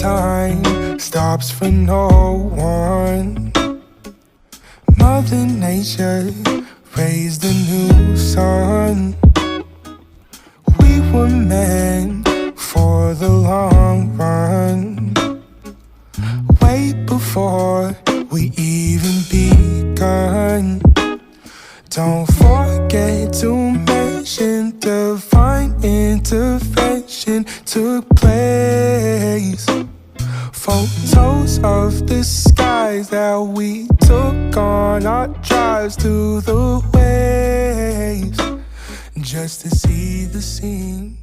Time stops for no one. Mother Nature raised a new sun. We were meant for the long run, way before we even begun. Don't forget to mention divine intervention took place. Photos of the skies that we took on our drives to the waves, just to see the scene